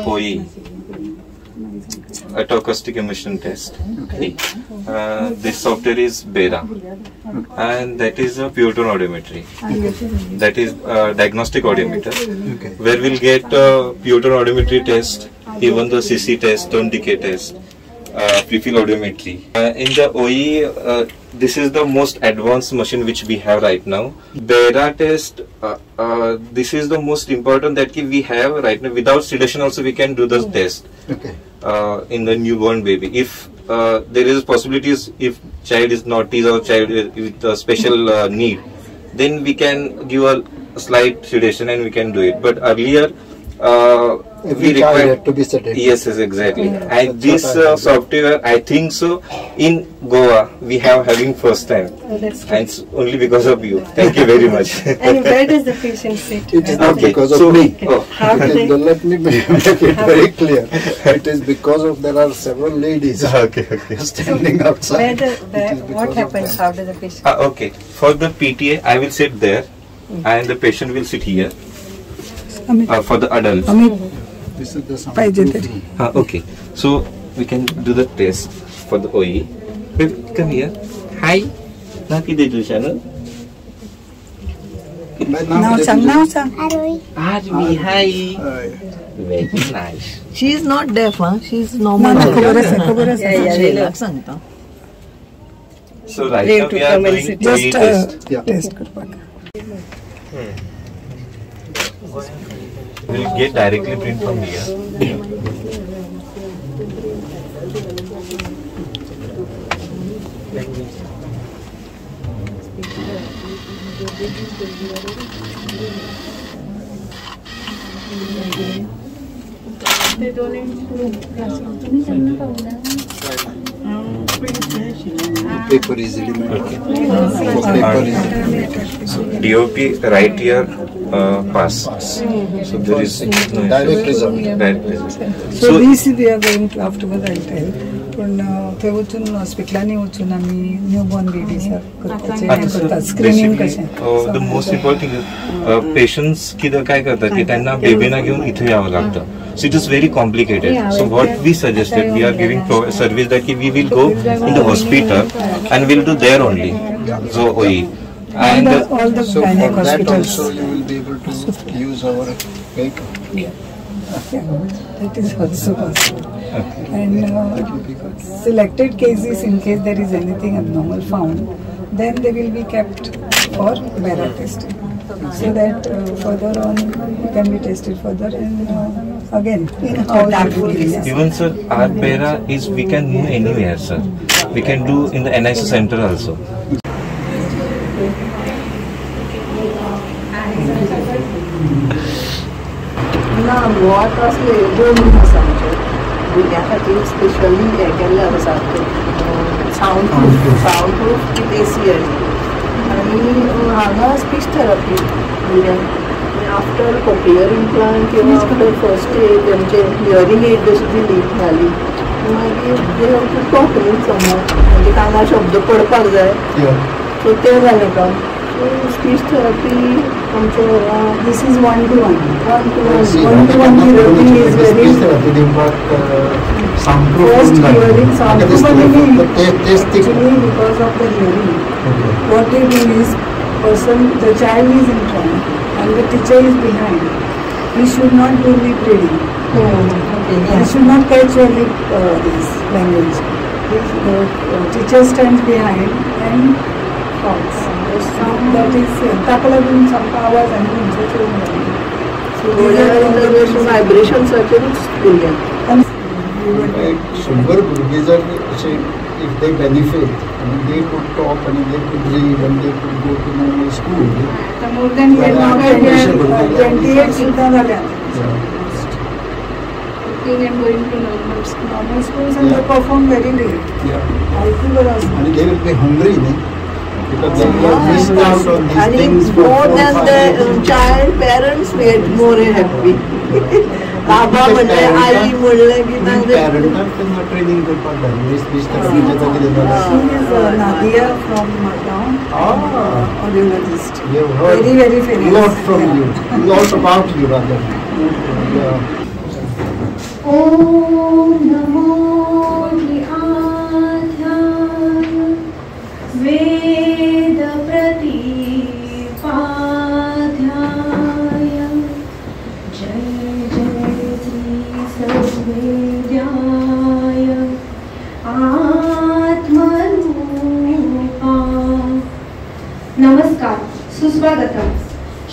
OE, autoacoustic emission test. Okay. This software is BERA, and that is a pure tone audiometry. That is diagnostic audiometer, where we'll get pure tone audiometry test, even the CC test, tone decay test, prefill audiometry. In the OE, this is the most advanced machine which we have right now. BERA test, this is the most important that we have right now. Without sedation also we can do this test in the newborn baby. If there is possibilities, if child is naughty or child with a special need, then we can give a slight sedation and we can do it. But earlier, we require to be sedated. Yes, exactly. And this software, I think so, in Goa we have having first time, and it's only because of you. Thank you very much. And where does the patient sit? It is not because of me. Let me make it very clear. It is because of there are several ladies standing outside. What happens? How does the patient? Okay. For the PTA, I will sit there, and the patient will sit here. For the adults. This is the sound. Okay. So we can do the test for the OE. Baby, come here. Hi. Channel. Now, Arvi, hi. Very nice. She is not deaf, huh? She is normal. So right now we are doing OE test. We'll get directly print from here. Paper is eliminated. DOP right here pass. So there is no Direct result. Direct result. So this we are going to afterwards I'll tell. पण ते वचून हॉस्पिटलांनी वचून आम्ही newborn बेबीसाक करतात screening कशें. The most important thing is patients किती काय करतात की त्यांना बेबीना घेऊन इथे यावं लागतं. So it is very complicated. So what we suggested, we are giving service that we will go in the hospital and we'll do there only. So OE. And all the so for that hospitals. also you will be able to use our vehicle. That is also possible. And selected cases, in case there is anything abnormal found, then they will be kept for BERA testing, so that further on it can be tested further and again in house. Even sir, our BERA is we can move anywhere, sir. We can do in the NIC center also. ना what असले दोन आसा आमचे भुरग्यां खातीर specially हे केल्ले आसा सावंड प्रूफ विथ AC आनी हांगा स्पीच थेरपी भुरग्यांक आफ्टर कॉक्लियर इम्प्लांट किंवा आफ्टर फर्स्ट एड आमचे हियरींग एड जशी दिली घाली मागीर दे हॅव टू टॉक न्ही समज म्हणजे कानार शब्द पडपाक जाय सो तें जालें काम. Speech therapy, This is one-to-one. One-to-one therapy is very first hearing sound actually because of the hearing. What they do is the child is in front and the teacher is behind. He should not do lip reading. He should not catch your lip this language. The teacher stands behind and talks. That is ताका some powers and so vibration circuits sugar भुरगीं जर अशें if they benefit and they could talk and they could read and they could go to normal school. More than 28 सुद्धा झाल्या. And going to normal schools and they perform very well. And they will be hungry, because they have missed out on these and things. More than the child, parents get more happy. Baba म्हणले आई म्हणले की parents त्यांना training करपाक जाय. Speech थेरपीचे She is Nadia from Madgaon, audiologist. Very famous. Lot from you, lot about you rather. ॐ नमो ध्याध्याय वेद प्रतिपाध्याय जय जय श्री सर्ववेद्याय आत्मरूपा। नमस्कार, सुस्वागतम।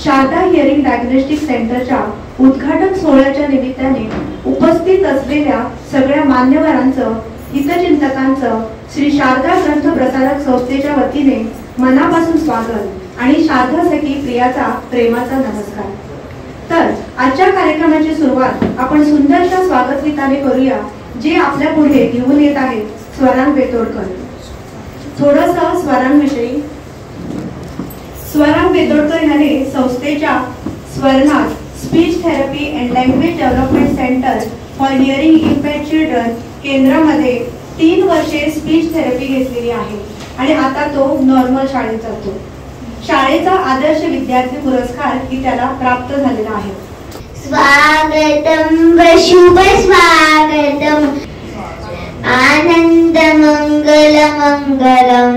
Sharda hearing diagnostic सेंटरच्या उद्घाटन सोहळ्याच्या निमित्ताने उपस्थित असलेल्या सगळ्या मान्यवरांचं, हितचिंतकांचं श्री शारदा ग्रंथ प्रसारक संस्थेच्या वतीने मनापासून स्वागत आणि शारदा सखी प्रियाचा प्रेमाचा नमस्कार। तर आजच्या कार्यक्रमाची सुरुवात आपण सुंदरशा स्वागत गीताने करूया, जे आपल्या पुढे घेऊन येत आहेत स्वरांग बेतोडकर। थोडंसं स्वरांविषयी। स्वरांग बेतोडकर यांनी संस्थेच्या स्वर्णात speech therapy and language development centre for hearing impaired children केंद्रामध्ये 3 वर्षे स्पीच थेरपी घेतलेली आहे आणि आता तो नॉर्मल शाळेत जातो। शाळेचा आदर्श विद्यार्थी पुरस्कार ही त्याला प्राप्त झालेला आहे। स्वागतम शुभ स्वागतम आनंद मंगल मंगलम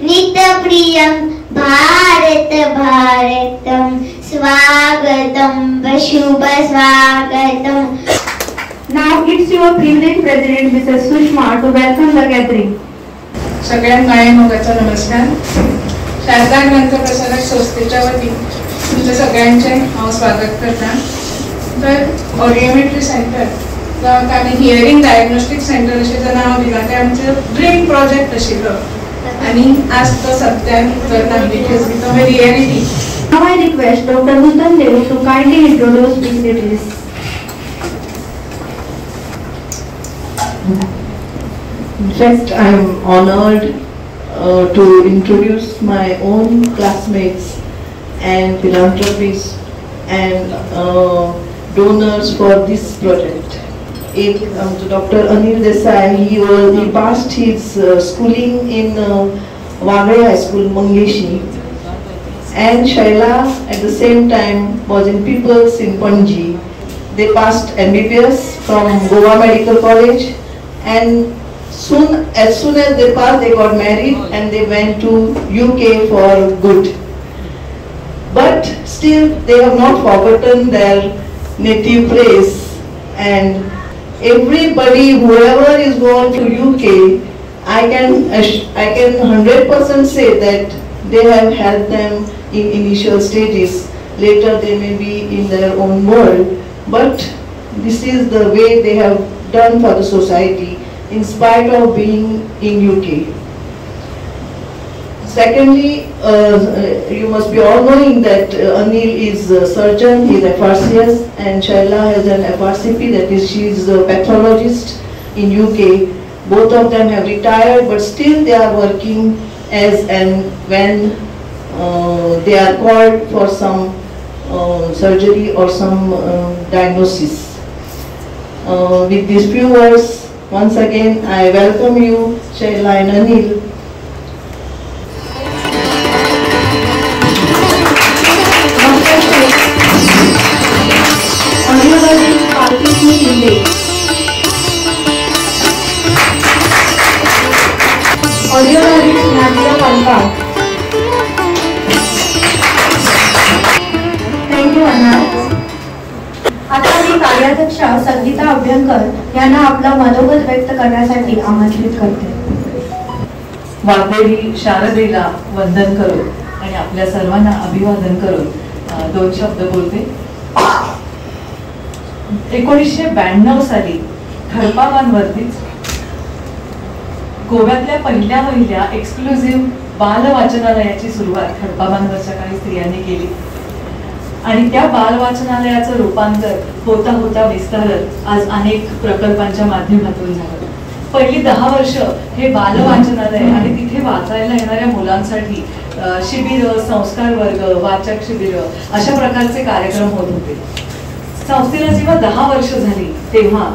नित्यप्रियम भारत भारतम स्वागतम शुभ स्वागतम। Now it's your privilege, President Mrs. Sushma, to welcome the gathering. सगळ्यांना मायेमोगाचा नमस्कार। शारदा ग्रंथ प्रसारक संस्थेच्या वतीने तुमच्या सगळ्यांचे स्वागत करता। तर ऑडिओमेट्री सेंटर आम्ही हिअरिंग डायग्नोस्टिक सेंटर असे जर नाव दिलं ते आमचं ड्रीम प्रोजेक्ट आशिल्लो आणि आज तो सत्यान करता because become a reality. Now I request Dr. Nuthan Dev to kindly introduce dignitaries. In fact, I am honored to introduce my own classmates and philanthropists and donors for this project. Dr. Anil Desai, he passed his schooling in Wagre High School, Mangeshi, and Shaila at the same time was in People's in Panji. They passed MBBS from Goa Medical College, and as soon as they passed, they got married and they went to UK for good. But still, they have not forgotten their native place, and everybody, whoever is going to UK, I can 100% say that they have helped them in initial stages. Later, they may be in their own world, but this is the way they have done for the society in spite of being in UK. Secondly, you must be all knowing that Anil is a surgeon, he is FRCS, and Shaila has an FRCP, that is, she is a pathologist in UK. Both of them have retired, but still they are working as and when they are called for some surgery or some diagnosis. With these few words, once again, I welcome you, Shaila and Anil. Thank you, Anna. आता मी कार्याध्यक्ष संगीता अभ्यंकर यांना आपला मनोगत व्यक्त करण्यासाठी आमंत्रित करते। वाघेरी शारदेला वंदन करून आणि आपल्या सर्वांना अभिवादन करून 2 शब्द बोलते। 1992 साली खडपाबांवरतीच गोव्यातल्या पहिल्या एक्सक्लुझिव्ह बाल वाचनालयाची सुरुवात खडपाबांवरच्या काही स्त्रियांनी केली आणि त्या बाल वाचनालयाचं रूपांतर होता होता विस्तारत आज अनेक प्रकल्पांच्या माध्यमातून झालं। पहिली 10 वर्ष हे बाल वाचनालय आणि तिथे वाचायला येणाऱ्या मुलांसाठी शिबिर, संस्कार वर्ग, वाचक शिबिर अशा प्रकारचे कार्यक्रम होत होते। संस्थेला जेव्हा 10 वर्ष झाली तेव्हा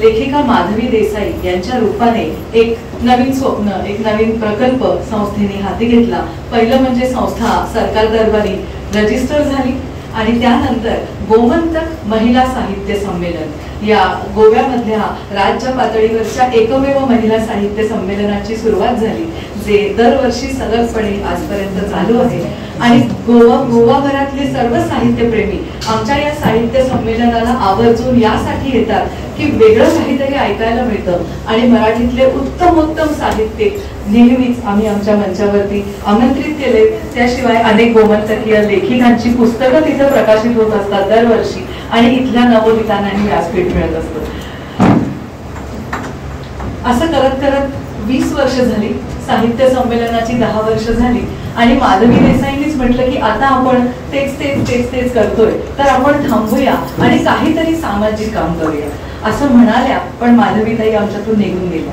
लेखिका माधवी देसाई यांच्या रूपाने एक नवीन स्वप्न, एक नवीन प्रकल्प संस्थेने हाती घेतला। पहिलं म्हणजे संस्था सरकार दरबारी रजिस्टर झाली आणि त्यानंतर गोमंतक महिला साहित्य संमेलन या गोव्यामधल्या राज्य पातळीवरच्या एकमेव महिला साहित्य संमेलनाची सुरुवात झाली, जे दरवर्षी सलगपणे आजपर्यंत चालू आहे. आणि गोवाभरातले सर्व साहित्यप्रेमी आमच्या या साहित्य संमेलनाला आवर्जून यासाठी येतात की वेगळं काहीतरी ऐकायला मिळतं आणि मराठीतले उत्तमोत्तम साहित्य नेहमीच आम्ही आमच्या मंचावरती आमंत्रित केले. त्याशिवाय अनेक गोमंतकीय लेखिकांची पुस्तकं तिथे प्रकाशित होत असतात दरवर्षी आणि इथल्या नवोदितांनाही व्यासपीठ मिळत असतं. असं करत करत 20 वर्ष झाली, साहित्य संमेलनाची 10 वर्ष झाली आणि माधवी देसाईंनीच म्हटलं की आता आपण तेच तेच तेच तेच करतोय, तर आपण थांबूया आणि काहीतरी सामाजिक काम करूया असं म्हणाल्या. पण माधवीताई आमच्यातून निघून गेल्या.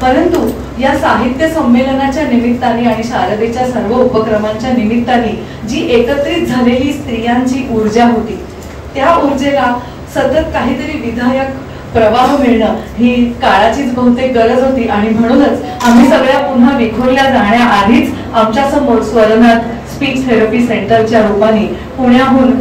परंतु या साहित्य संमेलनाच्या निमित्ताने आणि शारदेच्या सर्व उपक्रमांच्या निमित्ताने जी एकत्रित झालेली स्त्रियांची ऊर्जा होती, त्या ऊर्जेला सतत काहीतरी विधायक प्रवाह मिळणं ही काळाचीच बहुतेक गरज होती. आणि म्हणूनच आम्ही सगळ्या पुन्हा विखुरल्या जाण्याआधीच आमच्या समोर स्वरनाथ स्पीच थेरपी सेंटरच्या रूपाने पुण्याहून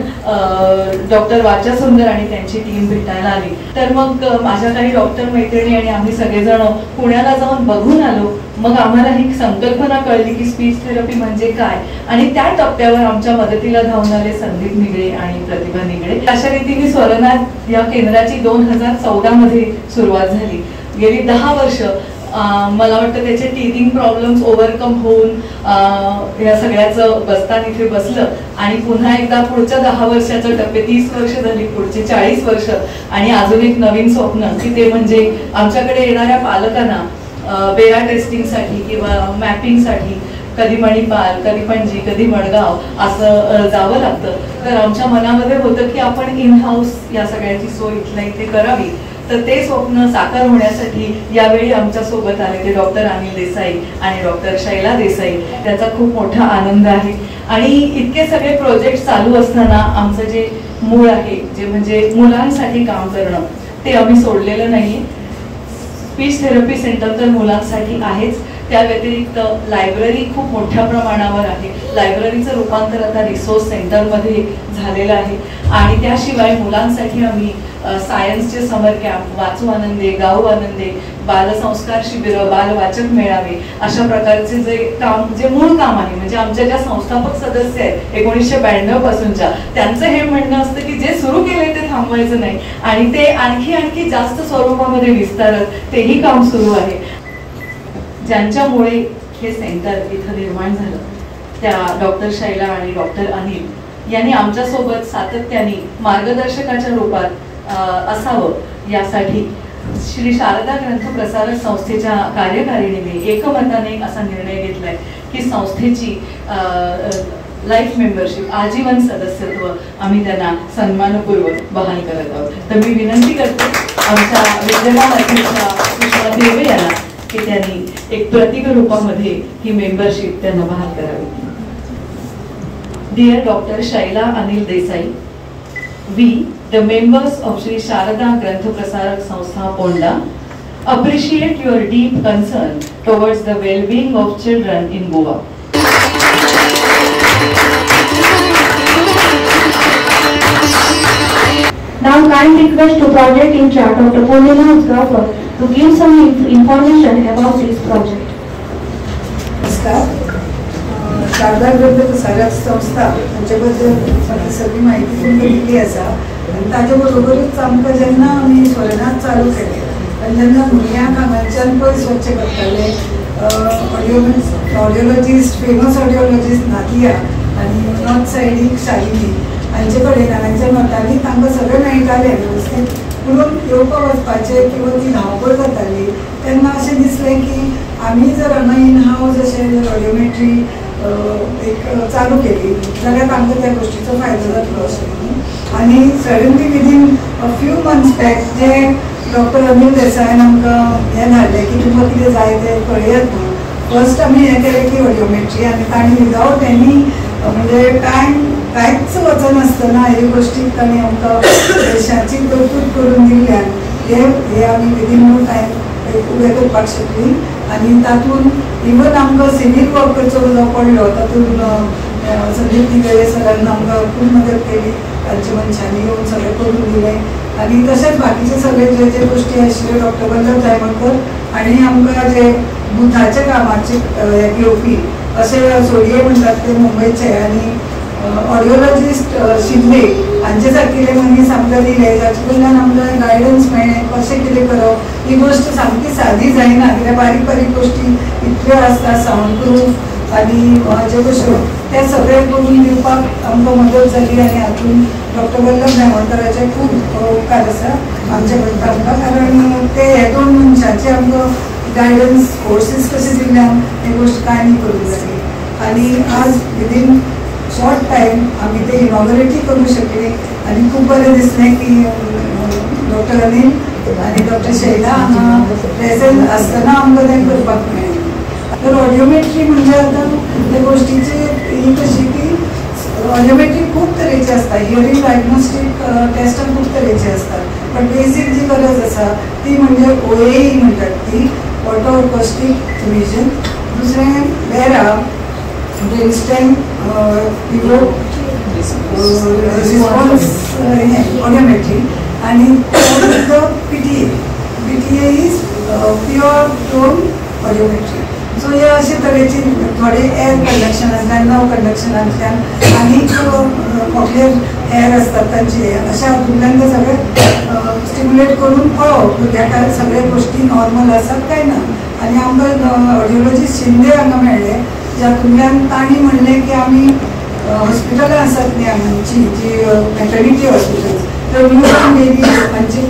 डॉक्टर वाचा सुंदर आणि त्यांची टीम भेटायला आली. तर मग माझ्या काही डॉक्टर मैत्रिणी आणि आम्ही सगळेजण पुण्याला जाऊन बघून आलो. मग आम्हाला ही संकल्पना कळली की स्पीच थेरपी म्हणजे काय, आणि त्या टप्प्यावर आमच्या मदतीला धावून आले संदीप निगळे आणि प्रतिभा निगळे. अशा रीतीने स्वरनाथ या केंद्राची 2014 मध्ये सुरुवात झाली. गेली 10 वर्ष मला वाटतं त्याचे टीथिंग प्रॉब्लेम्स ओव्हरकम होऊन या सगळ्याचं बस्तान इथे बसलं आणि पुन्हा एकदा पुढच्या 10 वर्षाचा टप्पे 30 वर्ष झाली, पुढची 40 वर्ष आणि अजून एक नवीन स्वप्न की ते म्हणजे आमच्याकडे येणाऱ्या पालकांना बेरा टेस्टिंगसाठी किंवा मॅपिंगसाठी कधी मणिपाल, कधी पणजी, कधी मडगाव असं जावं लागतं. तर आमच्या मनामध्ये होतं की आपण इन हाऊस या सगळ्याची सोय इथल्या इथे करावी. तर ते स्वप्न साकार होण्यासाठी यावेळी आमच्या सोबत आले ते डॉक्टर अनिल देसाई आणि डॉक्टर शैला देसाई. त्याचा खूप मोठा आनंद आहे. आणि इतके सगळे प्रोजेक्ट चालू असताना आमचं जे मूळ आहे, जे म्हणजे मुलांसाठी काम करणं, ते आम्ही सोडलेलं नाहीये. स्पीच थेरपी सेंटर तर मुलांसाठी आहेच, त्या व्यतिरिक्त लायब्ररी खूप मोठ्या प्रमाणावर आहे. लायब्ररीचं रूपांतर आता रिसोर्स सेंटरमध्ये झालेलं आहे. आणि त्याशिवाय मुलांसाठी आम्ही सायन्सचे समर कॅम्प, वाचू आनंदे, गाऊ आनंदे, बालसंस्कार शिबिरं, बालवाचक मेळावे अशा प्रकारचे जे काम, जे मूळ काम आहे, म्हणजे आमच्या ज्या संस्थापक सदस्य आहेत 1992 पासूनच्या, त्यांचं हे म्हणणं असतं की जे सुरू केले ते थांबवायचं नाही आणि ते आणखी जास्त स्वरूपामध्ये विस्तारत तेही काम सुरू आहे. ज्यांच्यामुळे हे सेंटर इथं निर्माण झालं त्या डॉक्टर शैला आणि डॉक्टर अनिल यांनी आमच्यासोबत सातत्याने मार्गदर्शकाच्या रूपात असावं यासाठी श्री शारदा ग्रंथ प्रसारक संस्थेच्या कार्यकारिणीने एकमताने असा निर्णय घेतलाय की संस्थेची लाईफ मेंबरशिप, आजीवन सदस्यत्व आम्ही त्यांना सन्मानपूर्वक बहाल करत आहोत. तर मी विनंती करते आमच्या विद्यमान अध्यक्षा सुषमा देवे यांना की त्यांनी एक प्रतीक रूपामध्ये ही मेंबरशिप त्यांना बहाल करावी. Dear doctor Shaila Anil Desai, we the members of Sri Sharada Granth Prasarak Sanstha Ponda appreciate your deep concern towards the well-being of children in Goa. Now kind request to project in charge Dr. Purnima Uzgaonkar to give some information about this project. Sharada Granth Prasarak संस्था हांच्याबद्दल म्हाका सगळी माहिती तुमकां दिली आसा. आनी ताजे बरोबरूच आमकां जेन्ना आमी स्वरनाथ चालू केले आनी जेन्ना भुरग्यांक हांगाच्यान पयर स्वच्छ करताले, ऑडिओलॉजिस्ट, फेमस ऑडिओलॉजिस्ट नादिया आनी नॉर्थ सायडीक शालिनी हांचे कडेन हांगाच्यान वतालीं, तांकां सगळें मेळटालें वेवस्थीत, पुणून येवपा वचपाचें किंवा ती धांवपळ जाताली. तेन्ना अशें दिसलें की आमी जर हांगा इन हावज अशें ऑडिओमेट्री एक चालू केली जाल्यार आमकां त्या गोष्टीचो फायदो जातलो अशें. आनी suddenly within a few months back जे डॉक्टर अनिल देसाईन आमकां हें धाडलें की तुमकां कितें जाय तें कळयात म्हणून. फर्स्ट आमी हें केलें की ऑडिओमेट्री, आनी तांणी विदावट एनी म्हणजे कांयच वचनासतना हे गोश्टीक तांणी आमकां देशाची तरतूद करून दिल्ल्यान हे आमी विदीन नो टायम उबें करपाक शकलीं. आनी तातूंत इवन आमकां सिवील वर्क करचो जो पडलो, तातूंत संदीप निगळे सरांना आमकां खूब मदत केली, तांचे मनशांनी येवन सगळें करून दिलें. आनी तशेंच बाकीचे सगळे जे जे गोश्टी आशिल्ल्यो डॉक्टर वल्लभ जायमळकर आनी आमकां जे बुद्धाच्या कामाचे घेवपी अशे सोडये म्हणटात ते मुंबयचे आनी ऑडिओलॉजिस्ट शिंदे हांचे सारकिले मनीस आमकां दिले, जाचे कडल्यान आमकां गायडन्स मेळ्ळें कशें कितें करप. ही गोश्ट सामकी सादी जायना, कित्याक बारीक बारीक गोश्टी इतल्यो आसता, सावंड प्रूफ आनी ज्यो कश्यो ते सगळें करून दिवपाक आमकां मदत जाली. आनी हातूंत डॉक्टर वल्लभ जायमळकराचे खूब उपकार आसा आमचे कडल्यान आमकां, कारण ते हे दोन मनशांचे आमकां गायडन्स कोर्सीस कशे दिल्ल्यान ही गोश्ट कांय न्ही करूंक जाली. आनी आज विदीन शॉर्ट टायम आमी ते इनॉग्रेटूय करूंक शकले आनी खूब बरें दिसलें की डॉक्टर अनिल आनी डॉक्टर शैला हांगा प्रेझेंट आसतना आमकां तें करपाक मेळ्ळें. तर ऑडिओमेट्री म्हणजे आतां त्या गोश्टीची ही कशी की ऑडिओमेट्री खूब तरेची आसता, हियरिंग डायग्नोस्टीक टेस्ट खूब तरेचे असतात, पण बेसीक जी गरज आसा ती म्हणजे OAE म्हणटात ती, ऑटो अकॉस्टीक इमेजिंग. दुसरें बेरा ब्रेनस्टेम रिस्पॉन्स ऑडिओमेट्री आनी PTA is pure tone audiometry. So हे अशे तरेची थोडे एअर कंडक्शनांतल्यान नर्व कंडक्शनांतल्यान आनीक कॉक्लियर एअर असतात तांचे अशा हातूंतल्यान ते सगळे स्टिम्युलेट करून पळोवप भुरग्याक सगळे गोश्टी नॉर्मल आसात काय ना. आनी आमकां ऑडिओलॉजिस्ट शिंदे हांगा मेळ्ळे, जातूंतल्यान तांणी म्हणलें की आमी हॉस्पिटलां आसात न्ही हांगाची जी मॅटर्निटी हॉस्पिटल्स, तर न्यू बॉर्न बेबी हांची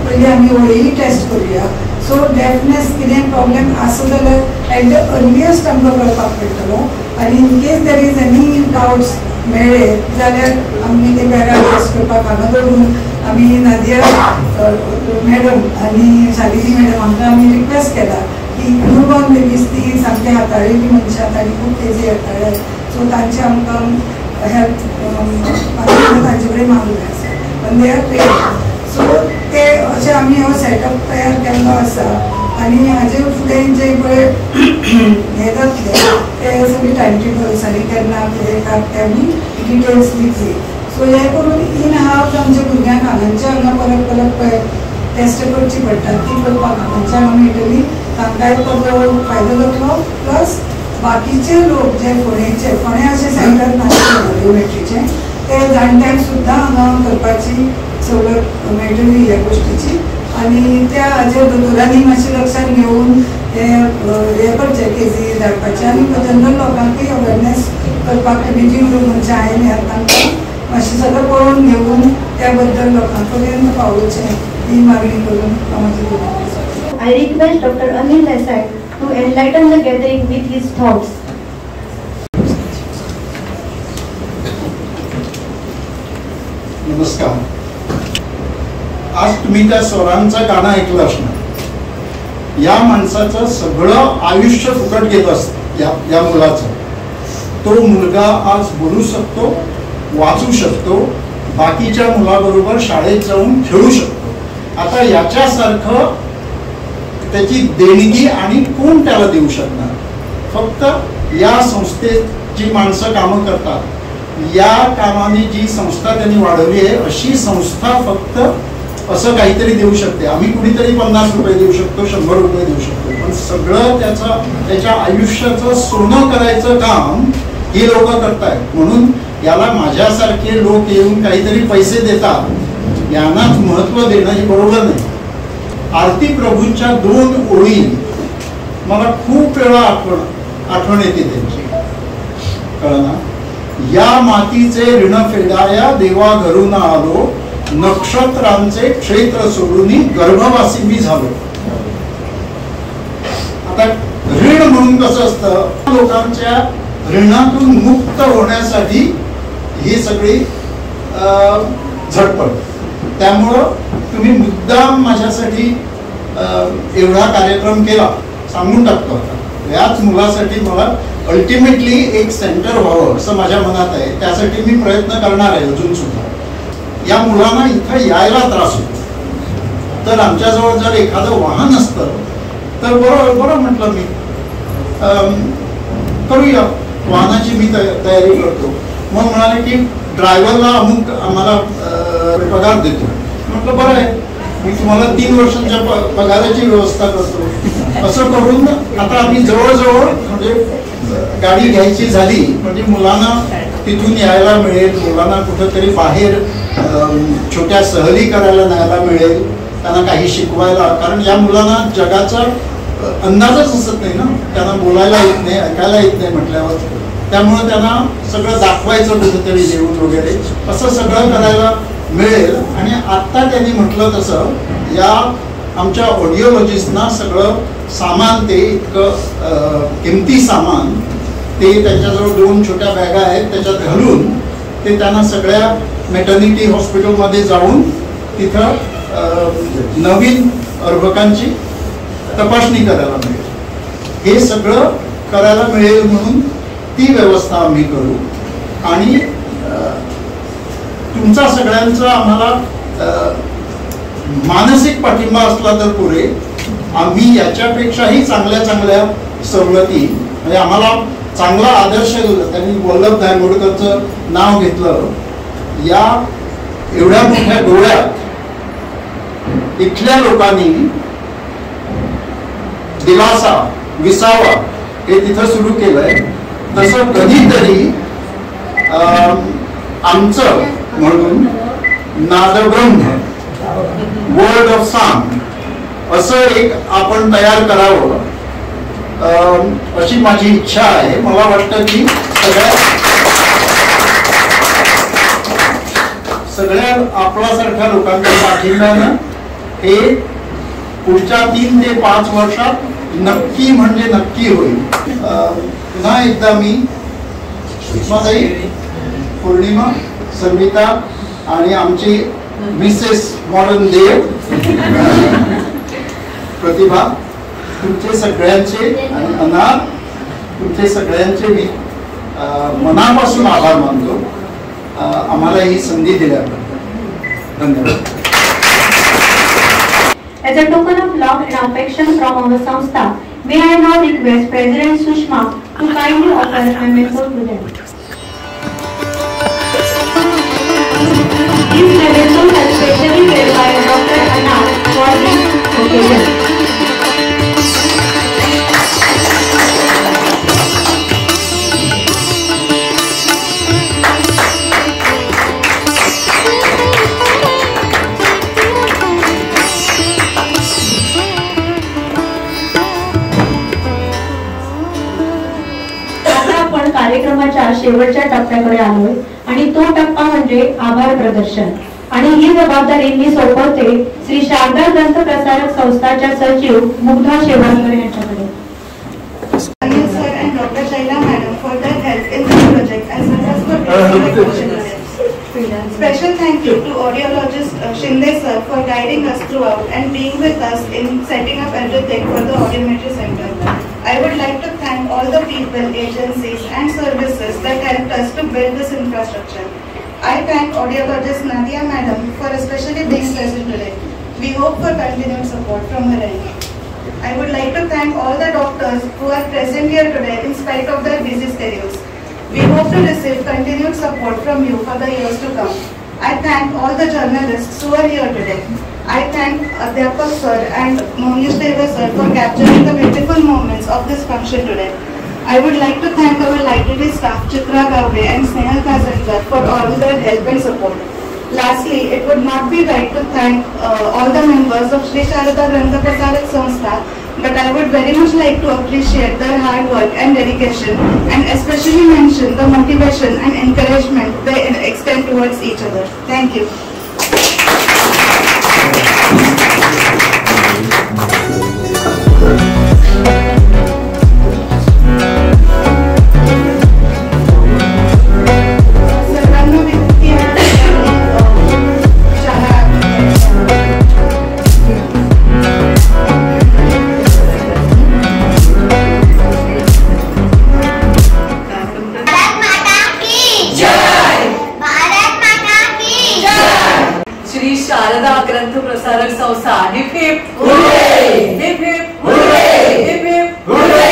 पयलीं आमी OAE टेस्ट करुया. सो डेफनेस कितें प्रॉब्लेम आसा जाल्यार एट द अर्लियस्ट आमकां कळपाक मेळटलो. आनी in case there is any doubts मेळ्ळे जाल्यार आमी ते बेरा टेस्ट करपाक हांगा दवरून आमी नादिया मॅडम आनी शालिनी मॅडम हांकां आमी रिक्वेस्ट केला की न्यू बॉर्न बेबीज ती सामके हाताळिल्ली मनशां तांणी खूब केजी हाताळ्ळ्यात. सो तांचे आमकां हेल्प तांचे कडेन मागलें आसा, पण दे आर ट्रेन्ड. सो ते अशें आमी हो सेटअप तयार केल्लो आसा. आनी हाजे फुडें जे पळय हे जातले ते सगळी टायम टेबल्स आनी केन्ना कितें काय ते आमी डिटेल्स दितली. सो हे करून इन हावज आमच्या भुरग्यांक हांगांचे हांगा परत परत पळय टेस्ट करची पडटात ती करपाक हांगांचे हांगा मेळटली, तांकांय तो फायदो जातलो. प्लस बाकीचे लोक जे फोंडे अशें सेंटर नाशिल्ले ऑडिओमेट्रीचे ते जाणट्यांक सुद्दां हांगा करपाची सवलत मेळटली ह्या गोश्टीची. आनी त्या हाजेर दोतोरांनी मातशें लक्षांत घेवन हे करचे केजी धाडपाचे आनी जनरल लोकांकूय अवेरनेस करपाक मीटिंग रूम म्हणजे आयल्यात तांकां मातशें सगळें पळोवन घेवन त्या बद्दल लोकां पर्यंत पावोवचें ही मागणी करून हांव म्हाजी विनंती. I request Dr. Anil Desai to enlighten the gathering with his thoughts. नमस्कार. आज तुम्ही त्या स्वरांचं गाणं ऐकलं असणार. या माणसाचं सगळं आयुष्य फुकट गेलं असतं या मुलाचं. तो मुलगा आज बोलू शकतो, वाचू शकतो, बाकीच्या मुलाबरोबर शाळेत जाऊन खेळू शकतो. आता याच्यासारखं त्याची देणगी आणि कोण त्याला देऊ शकणार. फक्त या संस्थेत जी माणसं कामं करतात, या कामाने जी संस्था त्यांनी वाढवली आहे अशी संस्था फक्त असं काहीतरी देऊ शकते. आम्ही कुणीतरी 50 रुपये देऊ शकतो, 100 रुपये देऊ शकतो, पण सगळं त्याच्या आयुष्याचं सोनं करायचं काम ही लोक करतायत. म्हणून याला माझ्यासारखे लोक येऊन काहीतरी पैसे देतात, यांनाच महत्व देणं हे बरोबर नाही. आरती प्रभूंच्या 2 ओळी मला खूप वेळा आठवण येते त्यांची. कळना, या मातीचे ऋण फेडाया देवा घरून आलो, नक्षत्रांचे क्षेत्र सोडून गर्भवासी मी झालो. आता ऋण म्हणून कसं असतं, लोकांच्या ऋणातून मुक्त होण्यासाठी ही सगळी झटपट. त्यामुळं तुम्ही मुद्दाम माझ्यासाठी एवढा कार्यक्रम केला, सांगून टाकतो. आता याच मुलासाठी मला अल्टिमेटली एक सेंटर व्हावं असं माझ्या मनात आहे. त्यासाठी मी प्रयत्न करणार आहे अजून सुद्धा. या मुलांना इथं यायला त्रास होतो, तर आमच्याजवळ जर एखादं वाहन असतं तर बरं म्हटलं मी करूया. वाहनाची मी तयारी करतो. मग म्हणाले की ड्रायव्हरला अमुक आम्हाला पगार देतो. म्हटलं बरं आहे, मी तुम्हाला 3 वर्षांच्या पगाराची व्यवस्था करतो. असं करून आता आम्ही जवळजवळ म्हणजे गाडी घ्यायची झाली म्हणजे मुलांना तिथून यायला मिळेल, मुलांना कुठंतरी बाहेर छोट्या सहली करायला न्यायला मिळेल, त्यांना काही शिकवायला. कारण या मुलांना जगाचा अंदाजच असत नाही ना, त्यांना बोलायला येत नाही, ऐकायला येत नाही म्हटल्यावर. त्यामुळे त्यांना सगळं दाखवायचं कुठेतरी जेवण वगैरे असं सगळं करायला मिळेल. आणि आत्ता त्यांनी म्हटलं तसं या आमच्या ऑडिओलॉजिस्टना सगळं सामान, ते इतकं किमती सामान, ते त्यांच्याजवळ 2 छोट्या बॅगा आहेत त्याच्यात घालून ते त्यांना सगळ्या मॅटर्निटी हॉस्पिटलमध्ये जाऊन तिथं नवीन अर्भकांची तपासणी करायला मिळेल. हे सगळं करायला मिळेल म्हणून ती व्यवस्था आम्ही करू. आणि तुमचा सगळ्यांचा आम्हाला मानसिक पाठिंबा असला तर पुरे. आम्ही याच्यापेक्षाही चांगल्या चांगल्या सवलती, म्हणजे आम्हाला चांगला आदर्श, त्यांनी वल्लभ धायमोडकरचं नाव घेतलं. या एवढ्या मोठ्या डोळ्यात इथल्या लोकांनी दिलासा, विसावा हे तिथं सुरू केलंय. तसं कधीतरी आमचं म्हणून नादब्रह्म, वर्ल्ड ऑफ साम असं एक आपण तयार करावं अशी माझी इच्छा आहे. मला वाटतं की सगळ्या आपल्यासारख्या लोकांच्या पाठिंब्यानं हे पुढच्या 3 ते 5 वर्षात नक्की म्हणजे नक्की होईल. पुन्हा एकदा मी सुषमाताई, पौर्णिमा, संगीता आणि आमची मिसेस मॉडर्न देव, प्रतिभा, तुमचे सगळ्यांचे आणि अनाथ, तुमचे सगळ्यांचे मी मनापासून आभार मानतो आम्हाला ही संधी दिल्याबद्दल. धन्यवाद. As a token of love and affection from our Samstha, may I now request President Sushma to kindly offer a message to them. This memento is specially made by Dr. Anna for this occasion. कार्यक्रमाच्या शेवटच्या टप्प्याकडे आलोय आणि तो टप्पा म्हणजे आभार प्रदर्शन. आणि ही जबाबदारी मी सोपवते श्री शारदा ग्रंथ प्रसारक संस्थाच्या सचिव मुग्धा शेवाळकर यांच्याकडे. Sir and Dr. Shaila Madam for their help in this project as well as for presenting the Special thank you to audiologist Shinde sir for guiding us throughout and being with us in setting up everything for the audiometry center. I would like to thank all the people, agencies and services that helped us to build this infrastructure. I thank audiologist Nadia Madam for especially being present today. We hope for continued support from her end. I would like to thank all the doctors who are present here today in spite of their busy schedules. We hope to receive continued support from you for the years to come. I thank all the journalists who are here today. I thank Adhyapak sir and Monish Deva sir for capturing the beautiful moments of this function today. I would like to thank our library staff Chitra Gavde and Snehal Kazankar for all their help and support. Lastly, it would not be right to thank all the members of Sri Sharada Grantha Prasarak Samstha, but I would very much like to appreciate their hard work and dedication and especially mention the motivation and encouragement they extend towards each other. Thank you. Sharda Granth Prasarak संस्था heap heap hurray, heap heap hurray, heap heap hurray.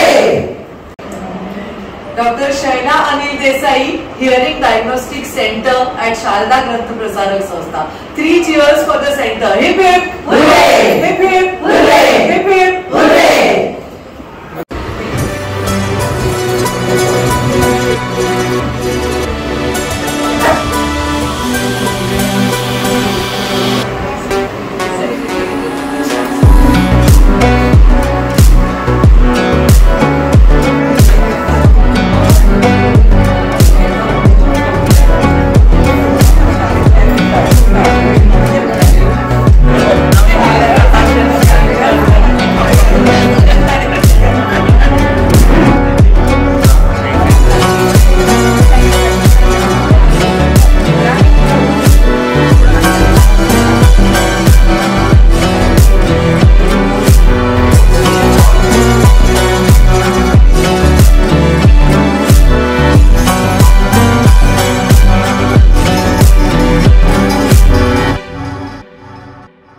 Dr. Shaina Anil Desai, Hearing Diagnostic Center at Sharda Granth Prasarag Sanstha. 3 cheers for the center. Hip hip.